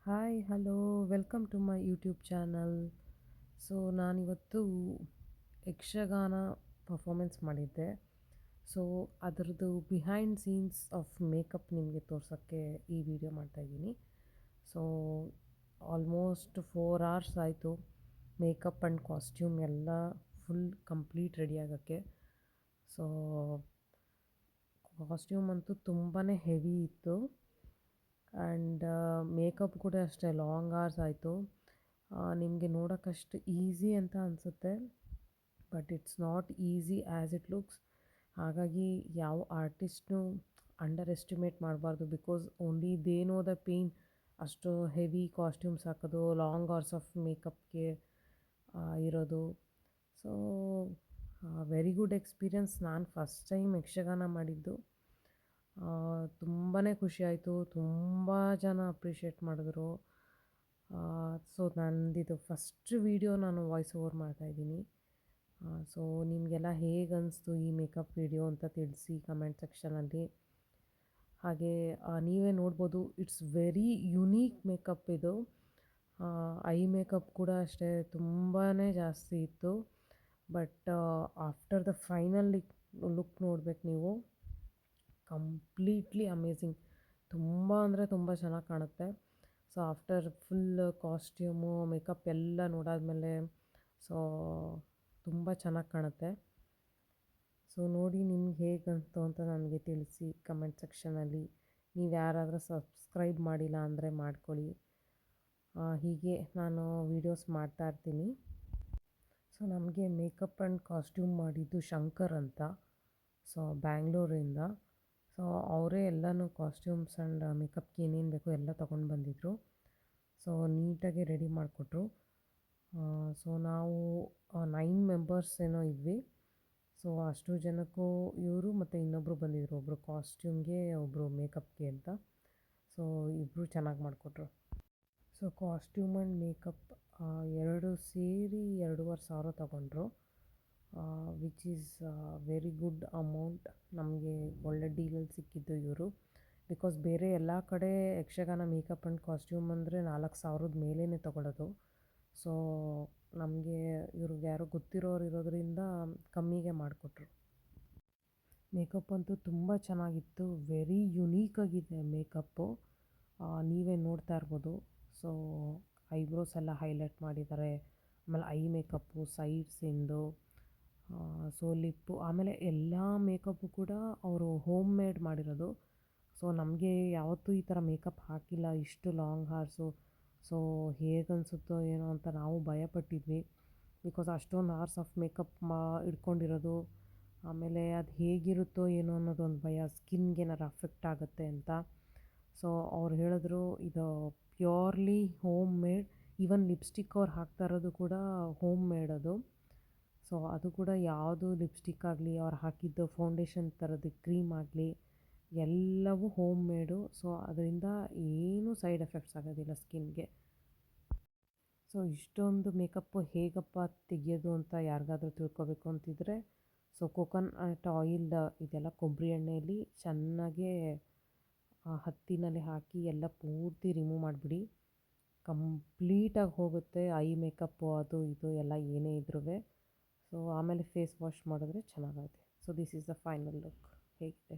Hi hello welcome to my YouTube channel. So ನಾನಿವತ್ತು Yakshagana performance ಮಾಡಿದ್ದೆ. So ಅದರದ್ದು behind scenes of makeup ನಿಮಗೆ ತೋರ್ಸೋಕ್ಕೆ ಈ ವಿಡಿಯೋ ಮಾಡ್ತಾಯಿದ್ದೀನಿ. ಸೊ ಆಲ್ಮೋಸ್ಟ್ 4 hours ಆಯಿತು ಮೇಕಪ್ ಆ್ಯಂಡ್ ಕಾಸ್ಟ್ಯೂಮ್ ಎಲ್ಲ ಫುಲ್ ಕಂಪ್ಲೀಟ್ ರೆಡಿ ಆಗೋಕ್ಕೆ. ಸೊ ಕಾಸ್ಟ್ಯೂಮ್ ಅಂತೂ ತುಂಬಾ ಹೆವಿ ಇತ್ತು ಆ್ಯಂಡ್ ಮೇಕಪ್ ಕೂಡ ಅಷ್ಟೇ ಲಾಂಗ್ ಅವರ್ಸ್ ಆಯಿತು. ನಿಮಗೆ ನೋಡೋಕ್ಕಷ್ಟು ಈಸಿ ಅಂತ ಅನಿಸುತ್ತೆ, but it's not easy as it looks. ಹಾಗಾಗಿ ಯಾವ ಆರ್ಟಿಸ್ಟ್ನೂ ಅಂಡರ್ ಎಸ್ಟಿಮೇಟ್ ಮಾಡಬಾರ್ದು, because only they know the pain. ಅಷ್ಟು ಹೆವಿ ಕಾಸ್ಟ್ಯೂಮ್ಸ್ ಹಾಕೋದು, ಲಾಂಗ್ ಅವರ್ಸ್ ಆಫ್ ಮೇಕಪ್ಗೆ ಇರೋದು. So very good experience. ನಾನು ಫಸ್ಟ್ ಟೈಮ್ ಯಕ್ಷಗಾನ ಮಾಡಿದ್ದು. ತುಂಬಾ ಖುಷಿಯಾಯಿತು, ತುಂಬ ಜನ ಅಪ್ರಿಷಿಯೇಟ್ ಮಾಡಿದ್ರು. ಸೊ ನಂದಿದು ಫಸ್ಟ್ ವೀಡಿಯೋ ನಾನು ವಾಯ್ಸ್ ಓವರ್ ಮಾಡ್ತಾಯಿದ್ದೀನಿ. ಸೊ ನಿಮಗೆಲ್ಲ ಹೇಗೆ ಅನಿಸ್ತು ಈ ಮೇಕಪ್ ವಿಡಿಯೋ ಅಂತ ತಿಳಿಸಿ ಕಮೆಂಟ್ ಸೆಕ್ಷನಲ್ಲಿ. ಹಾಗೆ ನೀವೇ ನೋಡ್ಬೋದು, ಇಟ್ಸ್ ವೆರಿ ಯುನೀಕ್ ಮೇಕಪ್ ಇದು. ಐ ಮೇಕಪ್ ಕೂಡ ಅಷ್ಟೇ ತುಂಬಾ ಜಾಸ್ತಿ ಇತ್ತು. But after the final look ನೋಡ್ಬೇಕು ನೀವು, ಕಂಪ್ಲೀಟ್ಲಿ ಅಮೇಝಿಂಗ್. ತುಂಬ ಅಂದರೆ ತುಂಬ ಚೆನ್ನಾಗಿ ಕಾಣುತ್ತೆ. So after full costume makeup ಎಲ್ಲ ನೋಡಾದ್ಮೇಲೆ ಸೊ ತುಂಬ ಚೆನ್ನಾಗಿ ಕಾಣುತ್ತೆ. ಸೊ ನೋಡಿ ನಿಮ್ಗೆ ಹೇಗೆ ಅನಿಸ್ತು ಅಂತ ನನಗೆ ತಿಳಿಸಿ ಕಮೆಂಟ್ ಸೆಕ್ಷನಲ್ಲಿ. ನೀವು ಯಾರಾದರೂ ಸಬ್ಸ್ಕ್ರೈಬ್ ಮಾಡಿಲ್ಲ ಅಂದರೆ ಮಾಡ್ಕೊಳ್ಳಿ. ಹೀಗೆ ನಾನು ವೀಡಿಯೋಸ್ ಮಾಡ್ತಾಯಿರ್ತೀನಿ. ಸೊ ನಮಗೆ ಮೇಕಪ್ ಆ್ಯಂಡ್ ಕಾಸ್ಟ್ಯೂಮ್ ಮಾಡಿದ್ದು ಶಂಕರ್ ಅಂತ, ಸೊ ಬ್ಯಾಂಗ್ಳೂರಿಂದ. ಸೊ ಅವರೇ ಎಲ್ಲನೂ ಕಾಸ್ಟ್ಯೂಮ್ಸ್ ಆ್ಯಂಡ್ ಮೇಕಪ್ಗೆ ಏನೇನು ಬೇಕೋ ಎಲ್ಲ ತೊಗೊಂಡು ಬಂದಿದ್ದರು. ಸೊ ನೀಟಾಗಿ ರೆಡಿ ಮಾಡಿಕೊಟ್ರು. ಸೊ ನಾವು 9 ಮೆಂಬರ್ಸ್ ಏನೋ ಇದ್ವಿ. ಸೊ ಅಷ್ಟು ಜನಕ್ಕೂ ಇವರು ಮತ್ತು ಇನ್ನೊಬ್ಬರು ಬಂದಿದ್ದರು, ಒಬ್ಬರು ಕಾಸ್ಟ್ಯೂಮ್ಗೆ, ಒಬ್ಬರು ಮೇಕಪ್ಗೆ ಅಂತ. ಸೊ ಇಬ್ಬರು ಚೆನ್ನಾಗಿ ಮಾಡಿಕೊಟ್ರು. ಸೊ ಕಾಸ್ಟ್ಯೂಮ್ ಆ್ಯಂಡ್ ಮೇಕಪ್ ಎರಡು ಸೇರಿ 2,500 ತೊಗೊಂಡ್ರು, which is very good amount. ನಮಗೆ ಒಳ್ಳೆ ಡೀಲಲ್ಲಿ ಸಿಕ್ಕಿದ್ದು ಇವರು. ಬಿಕಾಸ್ ಬೇರೆ ಎಲ್ಲ ಕಡೆ ಯಕ್ಷಗಾನ ಮೇಕಪ್ ಆ್ಯಂಡ್ ಕಾಸ್ಟ್ಯೂಮ್ ಅಂದರೆ 4,000 ಮೇಲೇ ತೊಗೊಳ್ಳೋದು. ಸೊ ನಮಗೆ ಇವ್ರಿಗೆ ಯಾರೋ ಗೊತ್ತಿರೋರು ಇರೋದರಿಂದ ಕಮ್ಮಿಗೆ ಮಾಡಿಕೊಟ್ರು. ಮೇಕಪ್ ಅಂತೂ ತುಂಬ ಚೆನ್ನಾಗಿತ್ತು, ವೆರಿ ಯುನೀಕಾಗಿದೆ ಮೇಕಪ್ಪು. ನೀವೇ ನೋಡ್ತಾ ಇರ್ಬೋದು. ಸೊ ಐಬ್ರೋಸ್ ಎಲ್ಲ ಹೈಲೈಟ್ ಮಾಡಿದ್ದಾರೆ, ಆಮೇಲೆ ಐ ಮೇಕಪ್ಪು, ಸೈಡ್ಸಿಂದು, ಸೊ ಲಿಪ್ಪು, ಆಮೇಲೆ ಎಲ್ಲ ಮೇಕಪ್ಪು ಕೂಡ ಅವರು ಹೋಮ್ ಮೇಡ್ ಮಾಡಿರೋದು. ಸೊ ನಮಗೆ ಯಾವತ್ತೂ ಈ ಥರ ಮೇಕಪ್ ಹಾಕಿಲ್ಲ, ಇಷ್ಟು ಲಾಂಗ್ ಹಾರ್ಸು. ಸೊ ಹೇಗೆ ಅನಿಸುತ್ತೋ ಏನೋ ಅಂತ ನಾವು ಭಯಪಟ್ಟಿದ್ವಿ, ಬಿಕಾಸ್ ಅಷ್ಟೊಂದು ಹಾರ್ಸ್ ಆಫ್ ಮೇಕಪ್ ಇಟ್ಕೊಂಡಿರೋದು. ಆಮೇಲೆ ಅದು ಹೇಗಿರುತ್ತೋ ಏನೋ ಅನ್ನೋದೊಂದು ಭಯ, ಸ್ಕಿನ್ಗೆ ಏನಾರು ಅಫೆಕ್ಟ್ ಆಗುತ್ತೆ ಅಂತ. ಸೊ ಅವ್ರು ಹೇಳಿದ್ರು ಇದು purely home made. Even lipstick ಅವ್ರು ಹಾಕ್ತಾ ಇರೋದು ಕೂಡ ಹೋಮ್ ಮೇಡ್ ಅದು. ಸೊ ಅದು ಕೂಡ ಯಾವುದು ಲಿಪ್ಸ್ಟಿಕ್ ಆಗಲಿ, ಅವ್ರು ಹಾಕಿದ್ದು ಫೌಂಡೇಶನ್ ಥರದ್ದು ಕ್ರೀಮ್ ಆಗಲಿ, ಎಲ್ಲವೂ ಹೋಮ್ ಮೇಡು. ಸೊ ಅದರಿಂದ ಏನೂ ಸೈಡ್ ಎಫೆಕ್ಟ್ಸ್ ಆಗೋದಿಲ್ಲ ಸ್ಕಿನ್ಗೆ. ಸೊ ಇಷ್ಟೊಂದು ಮೇಕಪ್ಪು ಹೇಗಪ್ಪ ತೆಗೆಯೋದು ಅಂತ ಯಾರಿಗಾದ್ರೂ ತಿಳ್ಕೊಬೇಕು ಅಂತಿದ್ರೆ, ಸೊ ಕೊಕೊನಟ್ ಆಯಿಲ್, ಇದೆಲ್ಲ ಕೊಬ್ಬರಿ ಎಣ್ಣೆಯಲ್ಲಿ ಚೆನ್ನಾಗೇ ಹತ್ತಿನಲ್ಲಿ ಹಾಕಿ ಎಲ್ಲ ಪೂರ್ತಿ ರಿಮೂವ್ ಮಾಡಿಬಿಡಿ. ಕಂಪ್ಲೀಟಾಗಿ ಹೋಗುತ್ತೆ ಐ ಮೇಕಪ್ಪು, ಅದು ಇದು ಎಲ್ಲ ಏನೇ ಇದ್ರೂ. ಸೊ ಆಮೇಲೆ ಫೇಸ್ ವಾಶ್ ಮಾಡಿದ್ರೆ ಚೆನ್ನಾಗಾಗುತ್ತೆ. So this is the final look. ಹೇಗಿದೆ?